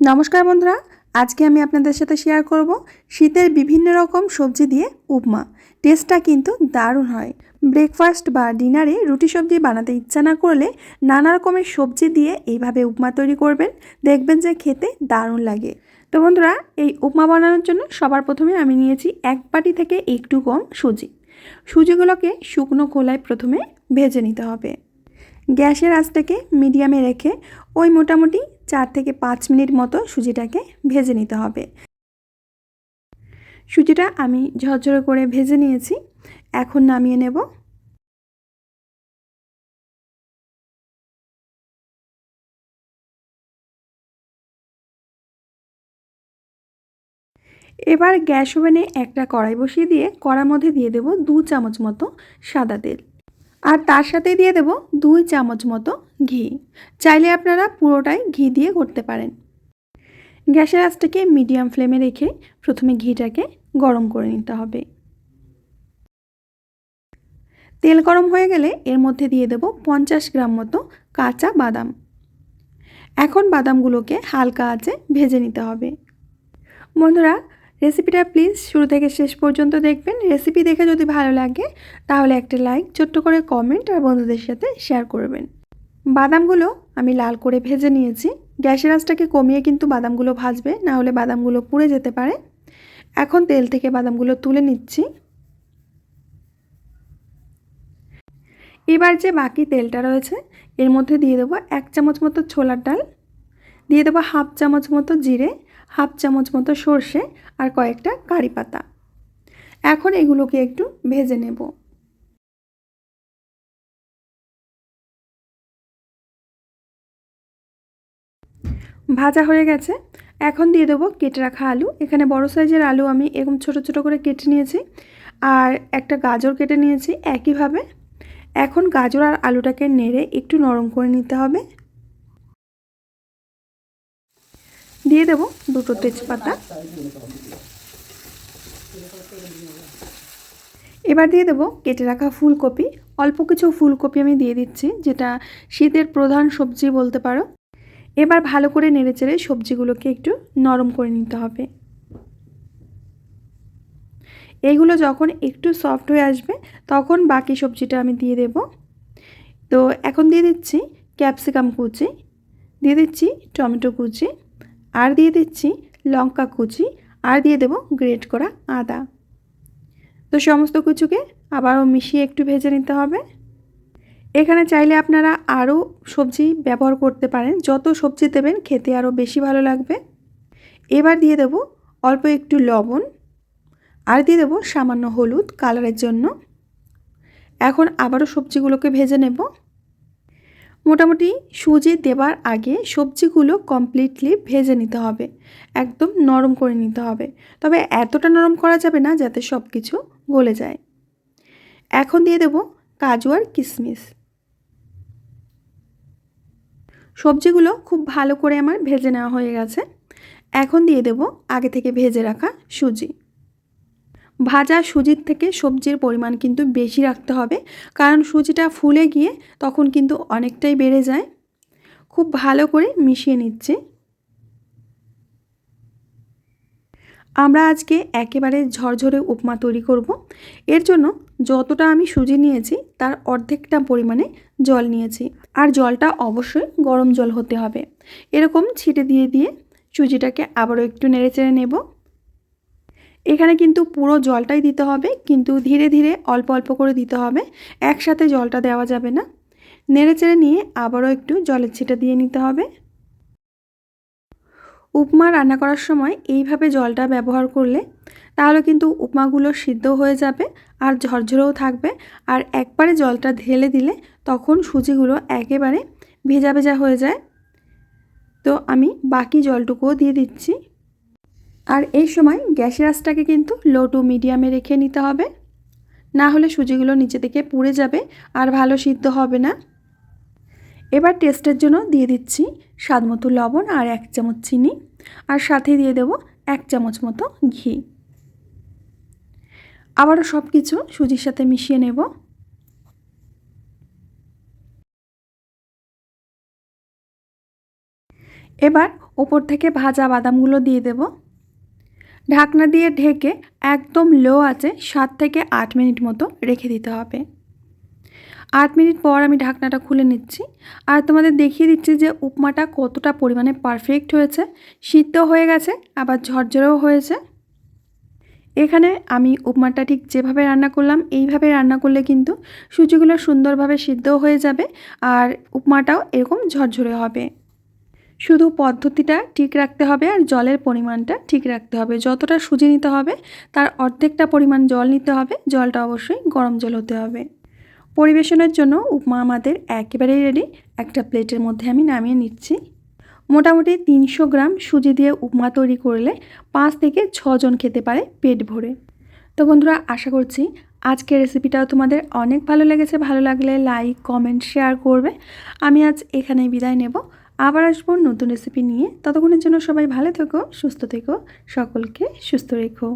নমস্কার বন্ধুরা, আজকে আমি আপনাদের সাথে শেয়ার করব শীতের বিভিন্ন রকম সবজি দিয়ে উপমা। টেস্টটা কিন্তু দারুণ হয়। ব্রেকফাস্ট বা ডিনারে রুটি সবজি বানাতে ইচ্ছা না করলে নানা রকমের সবজি দিয়ে এইভাবে উপমা তৈরি করবেন, দেখবেন যে খেতে দারুণ লাগে। তো বন্ধুরা, এই উপমা বানানোর জন্য সবার প্রথমে আমি নিয়েছি 1 বাটি থেকে একটু কম সুজি। সুজিগুলোকে শুকনো খোলায় প্রথমে ভেজে নিতে হবে। গ্যাসের আঁচটাকে মিডিয়ামে রেখে ওই মোটামুটি 4 থেকে 5 মিনিট মতো সুজিটাকে ভেজে নিতে হবে। সুজিটা আমি ঝরঝরে করে ভেজে নিয়েছি, এখন নামিয়ে নেব। এবার গ্যাস ওভেনে একটা কড়াই বসিয়ে দিয়ে কড়ার মধ্যে দিয়ে দেব 2 চামচ মতো সাদা তেল, আর তার সাথে দিয়ে দেব 2 চামচ মতো ঘি। চাইলে আপনারা পুরোটাই ঘি দিয়ে করতে পারেন। গ্যাসের আঁচটাকে মিডিয়াম ফ্লেমে রেখে প্রথমে ঘিটাকে গরম করে নিতে হবে। তেল গরম হয়ে গেলে এর মধ্যে দিয়ে দেব 50 গ্রাম মতো কাঁচা বাদাম। এখন বাদামগুলোকে হালকা আঁচে ভেজে নিতে হবে। বন্ধুরা, রেসিপিটা প্লিজ শুরু থেকে শেষ পর্যন্ত দেখবেন। রেসিপি দেখে যদি ভালো লাগে তাহলে একটা লাইক, ছোট্ট করে কমেন্ট আর বন্ধুদের সাথে শেয়ার করবেন। বাদামগুলো আমি লাল করে ভেজে নিয়েছি। গ্যাসের আঁচটাকে কমিয়ে কিন্তু বাদামগুলো ভাজবে, না হলে বাদামগুলো পুড়ে যেতে পারে। এখন তেল থেকে বাদামগুলো তুলে নিচ্ছি। এবার যে বাকি তেলটা রয়েছে এর মধ্যে দিয়ে দেবো 1 চামচ মতো ছোলার ডাল, দিয়ে দেবো হাফ চামচ মতো জিরে, হাফ চামচ মতো সর্ষে আর কয়েকটা কারি পাতা। এখন এগুলোকে একটু ভেজে নেব। ভাজা হয়ে গেছে, এখন দিয়ে দেবো কেটে রাখা আলু। এখানে বড় সাইজের আলু আমি এরকম ছোট ছোট করে কেটে নিয়েছি, আর একটা গাজর কেটে নিয়েছি একইভাবে। এখন গাজর আর আলুটাকে নেড়ে একটু নরম করে নিতে হবে। দিয়ে দেব 2টো তেজপাতা। এবার দিয়ে দেব কেটে রাখা ফুলকপি। অল্প কিছু ফুলকপি আমি দিয়ে দিচ্ছি, যেটা শীতের প্রধান সবজি বলতে পারো। এবার ভালো করে নেড়েচেড়ে সবজিগুলোকে একটু নরম করে নিতে হবে। এইগুলো যখন একটু সফট হয়ে আসবে তখন বাকি সবজিটা আমি দিয়ে দেব। তো এখন দিয়ে দিচ্ছি ক্যাপসিকাম কুচি, দিয়ে দিচ্ছি টমেটো কুচি, আর দিয়ে দিচ্ছি লঙ্কা কুচি, আর দিয়ে দেব গ্রেট করা আদা। তো সমস্ত কিছুকে আবারও মিশিয়ে একটু ভেজে নিতে হবে। এখানে চাইলে আপনারা আরও সবজি ব্যবহার করতে পারেন, যত সবজি দেবেন খেতে আরও বেশি ভালো লাগবে। এবার দিয়ে দেব অল্প একটু লবণ, আর দিয়ে দেব সামান্য হলুদ কালারের জন্য। এখন আবারও সবজিগুলোকে ভেজে নেব। মোটামুটি সুজি দেবার আগে সবজিগুলো কমপ্লিটলি ভেজে নিতে হবে, একদম নরম করে নিতে হবে। তবে এতটা নরম করা যাবে না যাতে সব কিছু গলে যায়। এখন দিয়ে দেব কাজু আর কিশমিশ। সবজিগুলো খুব ভালো করে আমার ভেজে নেওয়া হয়ে গেছে। এখন দিয়ে দেব আগে থেকে ভেজে রাখা সুজি। ভাজা সুজির থেকে সবজির পরিমাণ কিন্তু বেশি রাখতে হবে, কারণ সুজিটা ফুলে গিয়ে তখন কিন্তু অনেকটাই বেড়ে যায়। খুব ভালো করে মিশিয়ে নিচ্ছি। আমরা আজকে একেবারে ঝরঝরে উপমা তৈরি করব। এর জন্য যতটা আমি সুজি নিয়েছি তার অর্ধেকটা পরিমাণে জল নিয়েছি, আর জলটা অবশ্যই গরম জল হতে হবে। এরকম ছিটে দিয়ে দিয়ে সুজিটাকে আবারও একটু নেড়েচেড়ে নেব। এখানে কিন্তু পুরো জলটাই দিতে হবে, কিন্তু ধীরে ধীরে অল্প অল্প করে দিতে হবে, একসাথে জলটা দেওয়া যাবে না। নেড়েচেড়ে নিয়ে আবারও একটু জলের ছিটা দিয়ে নিতে হবে। উপমা রান্না করার সময় এইভাবে জলটা ব্যবহার করলে তাহলে কিন্তু উপমাগুলো সিদ্ধ হয়ে যাবে আর ঝরঝরেও থাকবে। আর একবারে জলটা ঢেলে দিলে তখন সুজিগুলো একেবারে ভেজা ভেজা হয়ে যায়। তো আমি বাকি জলটুকুও দিয়ে দিচ্ছি। আর এই সময় গ্যাসের আঁচটাকে কিন্তু লো টু মিডিয়ামে রেখে নিতে হবে, না হলে সুজিগুলো নিচে থেকে পুড়ে যাবে আর ভালো সিদ্ধ হবে না। এবার টেস্টের জন্য দিয়ে দিচ্ছি স্বাদমতো লবণ আর 1 চামচ চিনি, আর সাথে দিয়ে দেব 1 চামচ মতো ঘি। আবারও সব কিছু সুজির সাথে মিশিয়ে নেব। এবার ওপর থেকে ভাজা বাদামগুলো দিয়ে দেব। ঢাকনা দিয়ে ঢেকে একদম লো আঁচে 7 থেকে 8 মিনিট মতো রেখে দিতে হবে। 8 মিনিট পর আমি ঢাকনাটা খুলে নিচ্ছি আর তোমাদের দেখিয়ে দিচ্ছি যে উপমাটা কতটা পরিমাণে পারফেক্ট হয়েছে। সিদ্ধ হয়ে গেছে, আবার ঝরঝরেও হয়েছে। এখানে আমি উপমাটা ঠিক যেভাবে রান্না করলাম এইভাবে রান্না করলে কিন্তু সুজিগুলো সুন্দরভাবে সিদ্ধও হয়ে যাবে আর উপমাটাও এরকম ঝরঝরে হবে। শুধু পদ্ধতিটা ঠিক রাখতে হবে আর জলের পরিমাণটা ঠিক রাখতে হবে। যতটা সুজি নিতে হবে তার অর্ধেকটা পরিমাণ জল নিতে হবে। জলটা অবশ্যই গরম জল হতে হবে। পরিবেশনের জন্য উপমা আমাদের একেবারেই রেডি। একটা প্লেটের মধ্যে আমি নামিয়ে নিচ্ছি। মোটামুটি 300 গ্রাম সুজি দিয়ে উপমা তৈরি করলে 5 থেকে 6 জন খেতে পারে পেট ভরে। তো বন্ধুরা, আশা করছি আজকের রেসিপিটাও তোমাদের অনেক ভালো লেগেছে। ভালো লাগলে লাইক, কমেন্ট, শেয়ার করবে। আমি আজ এখানেই বিদায় নেব। আবার আসবো নতুন রেসিপি নিয়ে। ততক্ষণের জন্য সবাই ভালো থেকো, সুস্থ থেকো, সকলকে সুস্থ রেখো।